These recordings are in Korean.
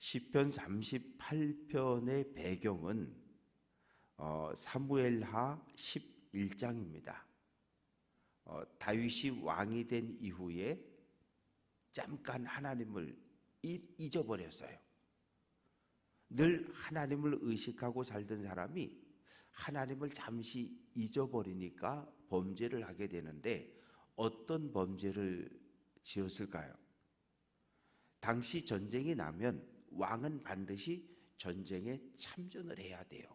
시편 38편의 배경은 사무엘하 11장입니다. 다윗이 왕이 된 이후에 잠깐 하나님을 잊어버렸어요. 늘 하나님을 의식하고 살던 사람이 하나님을 잠시 잊어버리니까 범죄를 하게 되는데, 어떤 범죄를 지었을까요? 당시 전쟁이 나면 왕은 반드시 전쟁에 참전을 해야 돼요.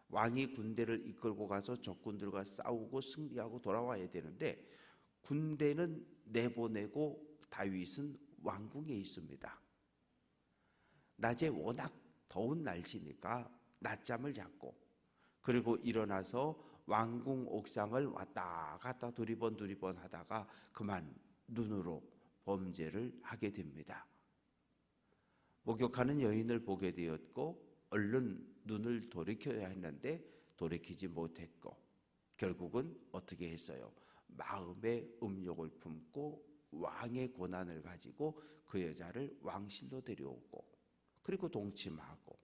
왕이 군대를 이끌고 가서 적군들과 싸우고 승리하고 돌아와야 되는데, 군대는 내보내고 다윗은 왕궁에 있습니다. 낮에 워낙 더운 날씨니까 낮잠을 잤고, 그리고 일어나서 왕궁 옥상을 왔다 갔다 두리번 하다가 그만 눈으로 범죄를 하게 됩니다. 목욕하는 여인을 보게 되었고 얼른 눈을 돌이켜야 했는데 돌이키지 못했고, 결국은 어떻게 했어요? 마음의 음욕을 품고 왕의 고난을 가지고 그 여자를 왕실로 데려오고, 그리고 동침하고,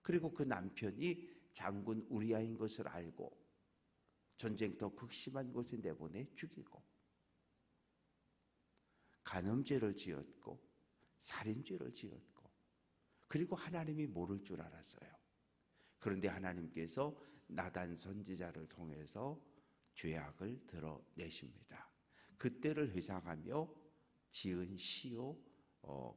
그리고 그 남편이 장군 우리아인 것을 알고 전쟁터 극심한 곳에 내보내 죽이고, 간음죄를 지었고 살인죄를 지었고, 그리고 하나님이 모를 줄 알았어요. 그런데 하나님께서 나단 선지자를 통해서 죄악을 드러내십니다. 그때를 회상하며 지은 시요,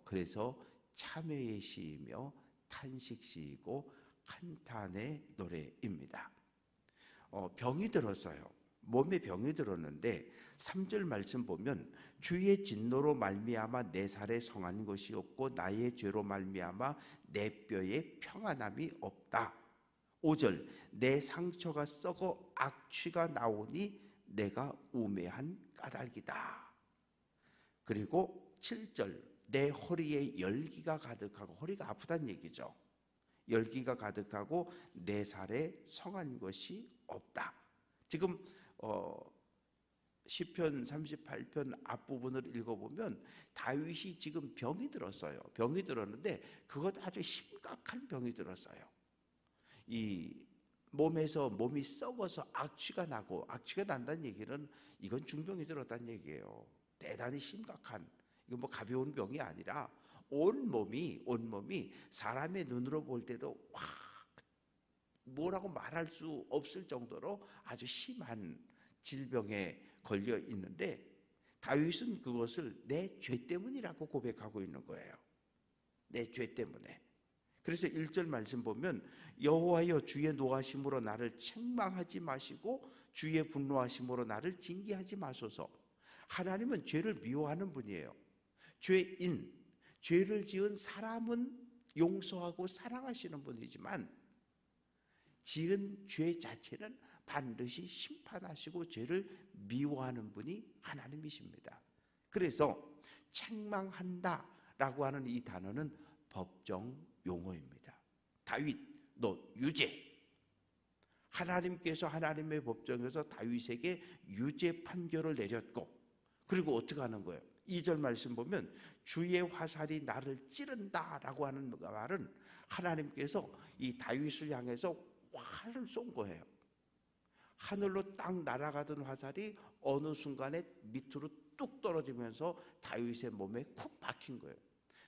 그래서 참회의 시이며 탄식시이고 한탄의 노래입니다. 병이 들었어요. 몸에 병이 들었는데 3절 말씀 보면 주의 진노로 말미암아 내 살에 성한 것이 없고 나의 죄로 말미암아 내 뼈에 평안함이 없다. 5절 내 상처가 썩어 악취가 나오니 내가 우매한 까닭이다. 그리고 7절 내 허리에 열기가 가득하고, 허리가 아프다는 얘기죠. 열기가 가득하고 내 살에 성한 것이 없다. 지금 시편 38편 앞부분을 읽어보면 다윗이 지금 병이 들었어요. 병이 들었는데 그것 아주 심각한 병이 들었어요. 이 몸에서 몸이 썩어서 악취가 나고, 악취가 난다는 얘기는 이건 중병이 들었다는 얘기예요. 대단히 심각한, 이건 뭐 가벼운 병이 아니라 온몸이 사람의 눈으로 볼 때도 뭐라고 말할 수 없을 정도로 아주 심한 질병에 걸려 있는데, 다윗은 그것을 내 죄 때문이라고 고백하고 있는 거예요. 내 죄 때문에. 그래서 1절 말씀 보면 여호와여 주의 노하심으로 나를 책망하지 마시고 주의 분노하심으로 나를 징계하지 마소서. 하나님은 죄를 미워하는 분이에요. 죄인, 죄를 지은 사람은 용서하고 사랑하시는 분이지만 지은 죄 자체는 반드시 심판하시고 죄를 미워하는 분이 하나님이십니다. 그래서 책망한다 라고 하는 이 단어는 법정 용어입니다. 다윗 너 유죄. 하나님께서 하나님의 법정에서 다윗에게 유죄 판결을 내렸고, 그리고 어떻게 하는 거예요? 2절 말씀 보면 주의 화살이 나를 찌른다 라고 하는 말은 하나님께서 이 다윗을 향해서 활을 쏜 거예요. 하늘로 딱 날아가던 화살이 어느 순간에 밑으로 뚝 떨어지면서 다윗의 몸에 쿡 박힌 거예요.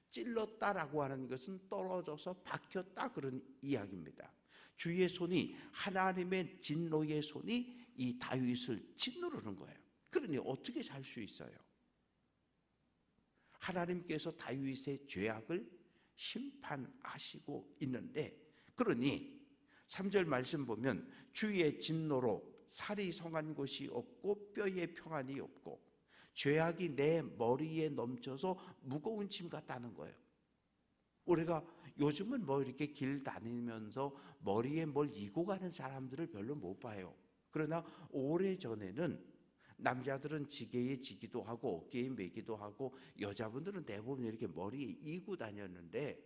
찔렀다라고 하는 것은 떨어져서 박혔다, 그런 이야기입니다. 주의 손이, 하나님의 진노의 손이 이 다윗을 짓누르는 거예요. 그러니 어떻게 살 수 있어요? 하나님께서 다윗의 죄악을 심판하시고 있는데, 그러니 3절 말씀 보면 주의 진노로 살이 성한 것이 없고 뼈에 평안이 없고 죄악이 내 머리에 넘쳐서 무거운 짐 같다는 거예요. 우리가 요즘은 뭐 이렇게 길 다니면서 머리에 뭘 이고 가는 사람들을 별로 못 봐요. 그러나 오래전에는 남자들은 지게에 지기도 하고 어깨에 매기도 하고 여자분들은 대부분 이렇게 머리에 이고 다녔는데,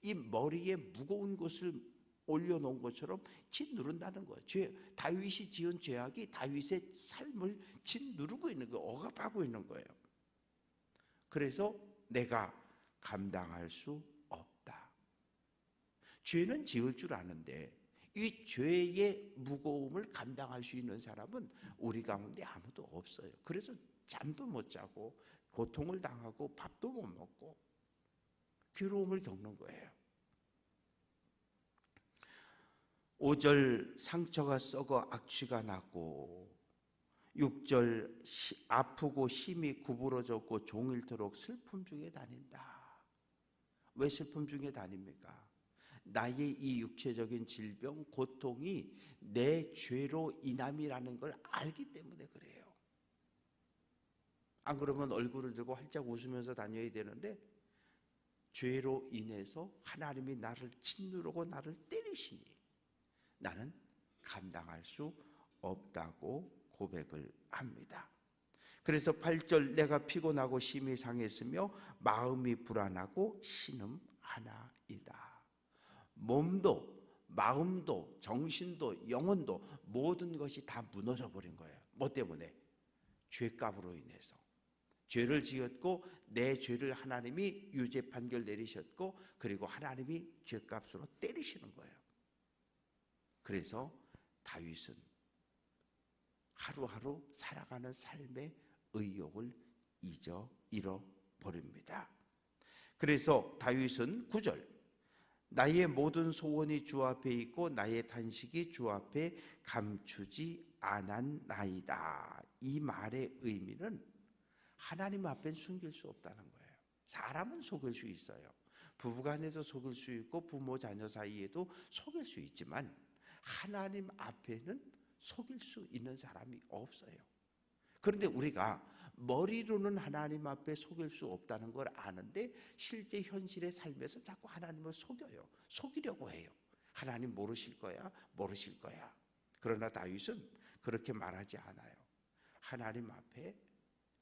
이 머리에 무거운 것을 올려놓은 것처럼 짓누른다는 거예요. 다윗이 지은 죄악이 다윗의 삶을 짓누르고 있는 거예요. 억압하고 있는 거예요. 그래서 내가 감당할 수 없다. 죄는 지을 줄 아는데 이 죄의 무거움을 감당할 수 있는 사람은 우리 가운데 아무도 없어요. 그래서 잠도 못 자고 고통을 당하고 밥도 못 먹고 괴로움을 겪는 거예요. 5절 상처가 썩어 악취가 나고 6절 아프고 심히 구부러졌고 종일토록 슬픔 중에 다닌다. 왜 슬픔 중에 다닙니까? 나의 이 육체적인 질병, 고통이 내 죄로 인함이라는 걸 알기 때문에 그래요. 안 그러면 얼굴을 들고 활짝 웃으면서 다녀야 되는데 죄로 인해서 하나님이 나를 짓누르고 나를 때리시니 나는 감당할 수 없다고 고백을 합니다. 그래서 8절 내가 피곤하고 심히 상했으며 마음이 불안하고 신음하나이다. 몸도 마음도 정신도 영혼도 모든 것이 다 무너져 버린 거예요. 뭐 때문에? 죄값으로 인해서. 죄를 지었고 내 죄를 하나님이 유죄 판결 내리셨고 그리고 하나님이 죄값으로 때리시는 거예요. 그래서 다윗은 하루하루 살아가는 삶의 의욕을 잃어버립니다. 그래서 다윗은 9절 나의 모든 소원이 주 앞에 있고 나의 탄식이 주 앞에 감추지 않았나이다. 이 말의 의미는 하나님 앞엔 숨길 수 없다는 거예요. 사람은 속일 수 있어요. 부부간에도 속일 수 있고 부모 자녀 사이에도 속일 수 있지만 하나님 앞에는 속일 수 있는 사람이 없어요. 그런데 우리가 머리로는 하나님 앞에 속일 수 없다는 걸 아는데 실제 현실의 삶에서 자꾸 하나님을 속여요. 속이려고 해요. 하나님 모르실 거야, 모르실 거야. 그러나 다윗은 그렇게 말하지 않아요. 하나님 앞에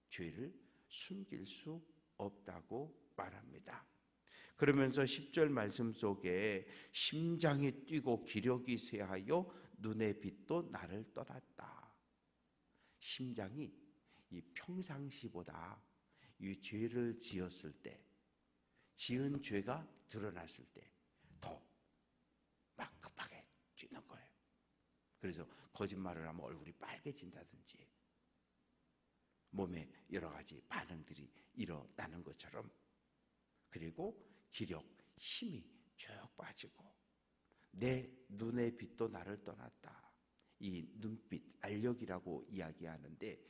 죄를 숨길 수 없다고 말합니다. 그러면서 10절 말씀 속에 심장이 뛰고 기력이 쇠하여 눈의 빛도 나를 떠났다. 심장이 이 평상시보다 이 죄를 지었을 때, 지은 죄가 드러났을 때 더 막 급하게 뛰는 거예요. 그래서 거짓말을 하면 얼굴이 빨개진다든지 몸에 여러 가지 반응들이 일어나는 것처럼, 그리고 기력, 힘이 쭉 빠지고 내 눈의 빛도 나를 떠났다. 이 눈빛, 알력이라고 이야기하는데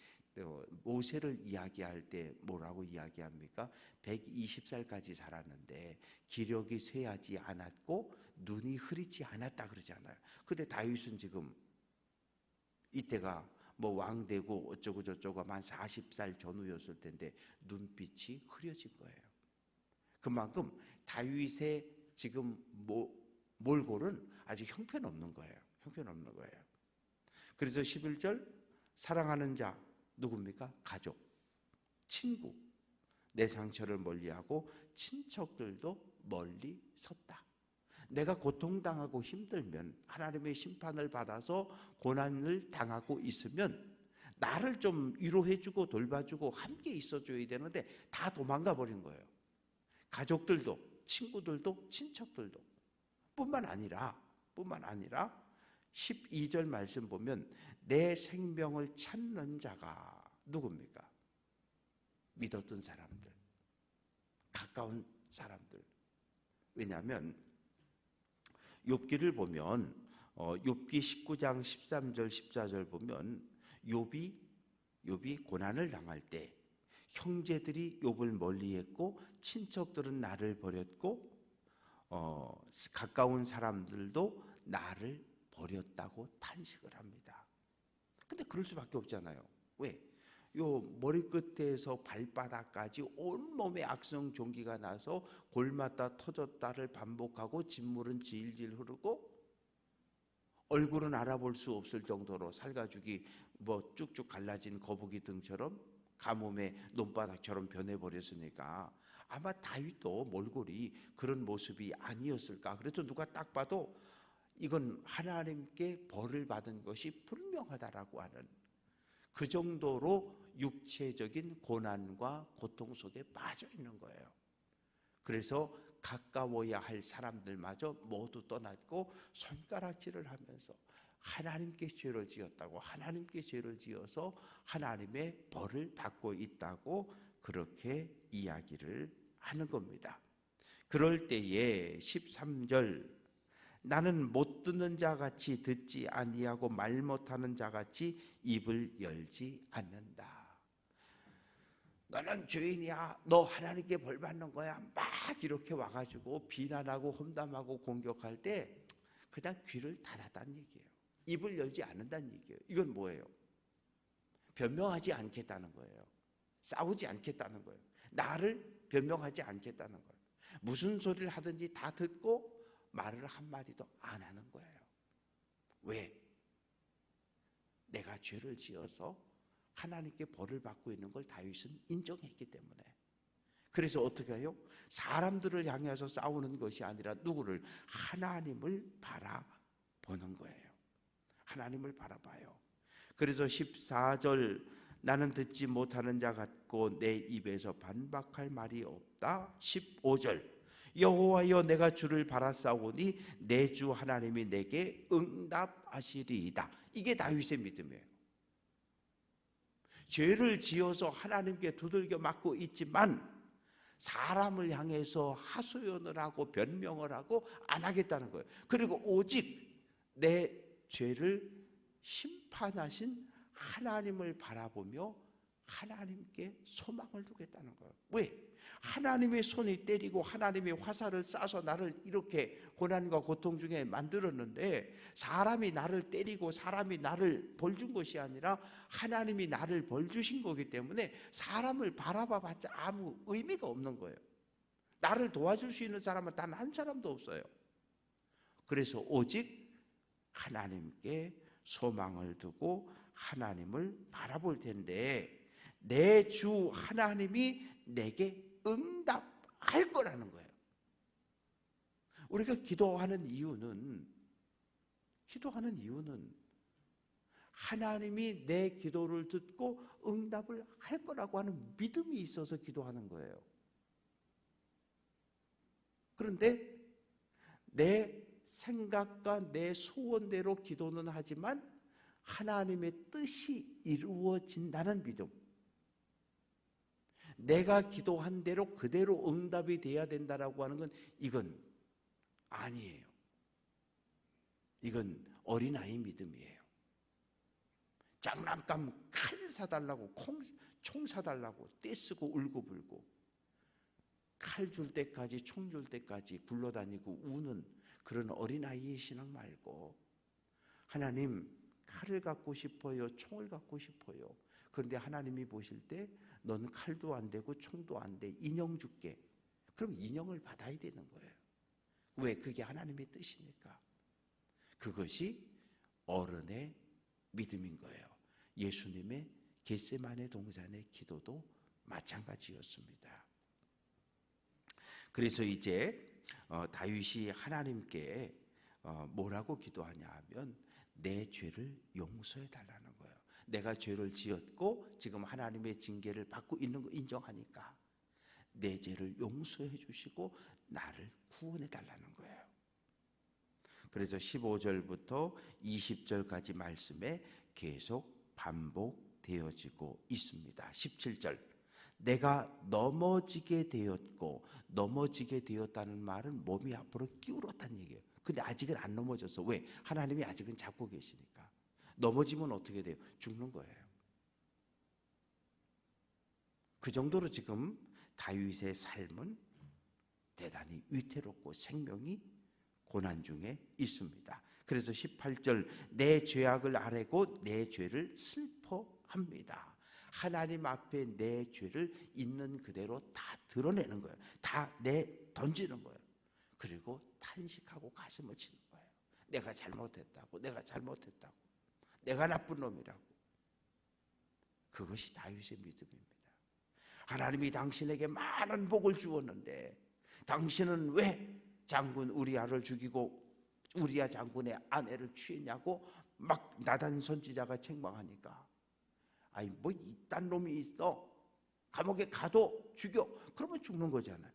모세를 이야기할 때 뭐라고 이야기합니까? 120살까지 살았는데 기력이 쇠하지 않았고 눈이 흐리지 않았다 그러잖아요. 근데 다윗은 지금 이때가 뭐 왕되고 어쩌고 저쩌고 한 40살 전후였을 텐데 눈빛이 흐려진 거예요. 그만큼 다윗의 지금 몰골은 아주 형편없는 거예요. 형편없는 거예요. 그래서 11절 사랑하는 자 누굽니까? 가족, 친구, 내 상처를 멀리하고 친척들도 멀리 섰다. 내가 고통당하고 힘들면, 하나님의 심판을 받아서 고난을 당하고 있으면 나를 좀 위로해주고 돌봐주고 함께 있어줘야 되는데 다 도망가 버린 거예요. 가족들도 친구들도 친척들도. 뿐만 아니라 12절 말씀 보면 내 생명을 찾는 자가 누굽니까? 믿었던 사람들, 가까운 사람들. 왜냐하면 욥기를 보면 욥기 19장 13절 14절 보면 욥이 고난을 당할 때 형제들이 욥을 멀리했고 친척들은 나를 버렸고 가까운 사람들도 나를 버렸다고 탄식을 합니다. 근데 그럴 수밖에 없잖아요. 왜? 요 머리끝에서 발바닥까지 온몸에 악성 종기가 나서 골맞다 터졌다를 반복하고 진물은 질질 흐르고 얼굴은 알아볼 수 없을 정도로 살가죽이 뭐 쭉쭉 갈라진 거북이 등처럼 가뭄에 논바닥처럼 변해버렸으니까 아마 다윗도 몰골이 그런 모습이 아니었을까. 그래서 누가 딱 봐도 이건 하나님께 벌을 받은 것이 분명하다라고 하는 그 정도로 육체적인 고난과 고통 속에 빠져 있는 거예요. 그래서 가까워야 할 사람들마저 모두 떠났고 손가락질을 하면서 하나님께 죄를 지었다고, 하나님께 죄를 지어서 하나님의 벌을 받고 있다고 그렇게 이야기를 하는 겁니다. 그럴 때에 13절, 나는 못 듣는 자같이 듣지 아니하고 말 못하는 자같이 입을 열지 않는다. 너는 죄인이야, 너 하나님께 벌 받는 거야, 막 이렇게 와가지고 비난하고 험담하고 공격할 때 그냥 귀를 닫았다는 얘기예요. 입을 열지 않는다는 얘기예요. 이건 뭐예요? 변명하지 않겠다는 거예요. 싸우지 않겠다는 거예요. 나를 변명하지 않겠다는 거예요. 무슨 소리를 하든지 다 듣고 말을 한마디도 안 하는 거예요. 왜? 내가 죄를 지어서 하나님께 벌을 받고 있는 걸 다윗은 인정했기 때문에. 그래서 어떻게 해요? 사람들을 향해서 싸우는 것이 아니라 누구를? 하나님을 바라보는 거예요. 하나님을 바라봐요. 그래서 14절, 나는 듣지 못하는 자 같고 내 입에서 반박할 말이 없다. 15절, 여호와여 내가 주를 바라싸우니 내 주 하나님이 내게 응답하시리이다. 이게 다윗의 믿음이에요. 죄를 지어서 하나님께 두들겨 맞고 있지만 사람을 향해서 하소연을 하고 변명을 하고 안 하겠다는 거예요. 그리고 오직 내 죄를 심판하신 하나님을 바라보며 하나님께 소망을 두겠다는 거예요. 왜? 하나님의 손이 때리고 하나님의 화살을 쏴서 나를 이렇게 고난과 고통 중에 만들었는데, 사람이 나를 때리고 사람이 나를 벌 준 것이 아니라 하나님이 나를 벌 주신 거기 때문에 사람을 바라봐봤자 아무 의미가 없는 거예요. 나를 도와줄 수 있는 사람은 단 한 사람도 없어요. 그래서 오직 하나님께 소망을 두고 하나님을 바라볼 텐데, 내 주 하나님이 내게 응답할 거라는 거예요. 우리가 기도하는 이유는 하나님이 내 기도를 듣고 응답을 할 거라고 하는 믿음이 있어서 기도하는 거예요. 그런데 내 생각과 내 소원대로 기도는 하지만 하나님의 뜻이 이루어진다는 믿음, 내가 기도한 대로 그대로 응답이 돼야 된다라고 하는 건 이건 아니에요. 이건 어린아이 믿음이에요. 장난감 칼 사달라고, 총 사달라고 떼쓰고 울고불고 칼 줄 때까지, 총 줄 때까지 굴러다니고 우는 그런 어린아이의 신앙 말고, 하나님 칼을 갖고 싶어요, 총을 갖고 싶어요. 그런데 하나님이 보실 때 너는 칼도 안 되고 총도 안 돼, 인형 줄게. 그럼 인형을 받아야 되는 거예요. 왜? 그게 하나님의 뜻이니까. 그것이 어른의 믿음인 거예요. 예수님의 겟세마네 동산의 기도도 마찬가지였습니다. 그래서 이제 다윗이 하나님께 뭐라고 기도하냐 하면 내 죄를 용서해 달라는 거예요. 내가 죄를 지었고 지금 하나님의 징계를 받고 있는 거 인정하니까 내 죄를 용서해 주시고 나를 구원해 달라는 거예요. 그래서 15절부터 20절까지 말씀에 계속 반복되어지고 있습니다. 17절, 내가 넘어지게 되었고, 넘어지게 되었다는 말은 몸이 앞으로 기울었다는 얘기예요. 근데 아직은 안 넘어졌어. 왜? 하나님이 아직은 잡고 계시니까. 넘어지면 어떻게 돼요? 죽는 거예요. 그 정도로 지금 다윗의 삶은 대단히 위태롭고 생명이 고난 중에 있습니다. 그래서 18절, 내 죄악을 아뢰고 내 죄를 슬퍼합니다. 하나님 앞에 내 죄를 있는 그대로 다 드러내는 거예요. 다 던지는 거예요. 그리고 탄식하고 가슴을 치는 거예요. 내가 잘못했다고, 내가 잘못했다고, 내가 나쁜 놈이라고. 그것이 다윗의 믿음입니다. 하나님이 당신에게 많은 복을 주었는데 당신은 왜 장군 우리아를 죽이고 우리아 장군의 아내를 취했냐고 막 나단 선지자가 책망하니까, 아니 뭐 이딴 놈이 있어, 감옥에 가도 죽여. 그러면 죽는 거잖아요.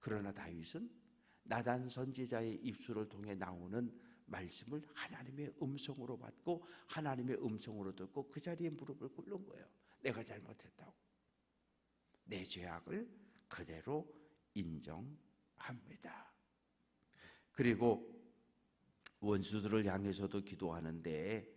그러나 다윗은 나단 선지자의 입술을 통해 나오는 말씀을 하나님의 음성으로 받고 하나님의 음성으로 듣고 그 자리에 무릎을 꿇는 거예요. 내가 잘못했다고. 내 죄악을 그대로 인정합니다. 그리고 원수들을 향해서도 기도하는데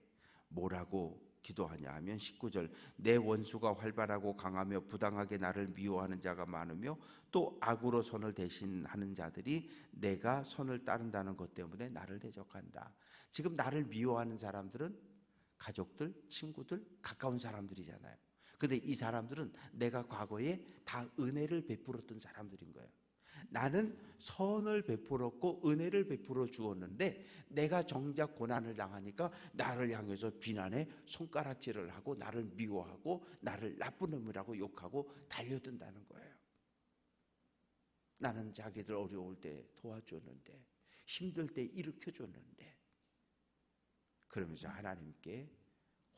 뭐라고 기도하냐 하면 19절, 내 원수가 활발하고 강하며 부당하게 나를 미워하는 자가 많으며 또 악으로 선을 대신하는 자들이 내가 선을 따른다는 것 때문에 나를 대적한다. 지금 나를 미워하는 사람들은 가족들, 친구들, 가까운 사람들이잖아요. 근데 이 사람들은 내가 과거에 다 은혜를 베풀었던 사람들인 거예요. 나는 선을 베풀었고 은혜를 베풀어 주었는데 내가 정작 고난을 당하니까 나를 향해서 비난에 손가락질을 하고 나를 미워하고 나를 나쁜 놈이라고 욕하고 달려든다는 거예요. 나는 자기들 어려울 때 도와줬는데, 힘들 때 일으켜줬는데, 그러면서 하나님께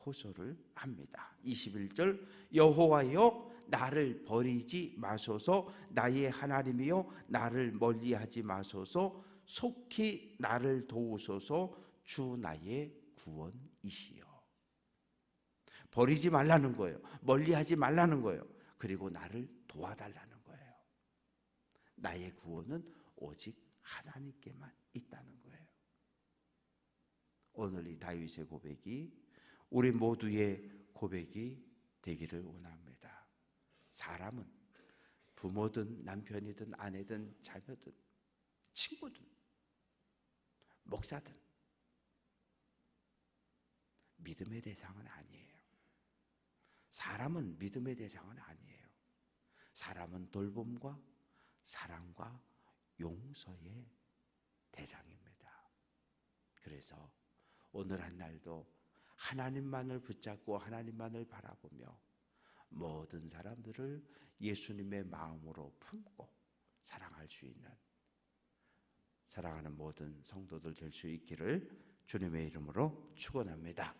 호소를 합니다. 21절, 여호와여 나를 버리지 마소서, 나의 하나님이여 나를 멀리하지 마소서, 속히 나를 도우소서, 주 나의 구원이시여. 버리지 말라는 거예요. 멀리하지 말라는 거예요. 그리고 나를 도와달라는 거예요. 나의 구원은 오직 하나님께만 있다는 거예요. 오늘 이 다윗의 고백이 우리 모두의 고백이 되기를 원합니다. 사람은 부모든 남편이든 아내든 자녀든 친구든 목사든 믿음의 대상은 아니에요. 사람은 믿음의 대상은 아니에요. 사람은 돌봄과 사랑과 용서의 대상입니다. 그래서 오늘 한 날도 하나님만을 붙잡고 하나님만을 바라보며 모든 사람들을 예수님의 마음으로 품고 사랑할 수 있는, 사랑하는 모든 성도들 될 수 있기를 주님의 이름으로 축원합니다.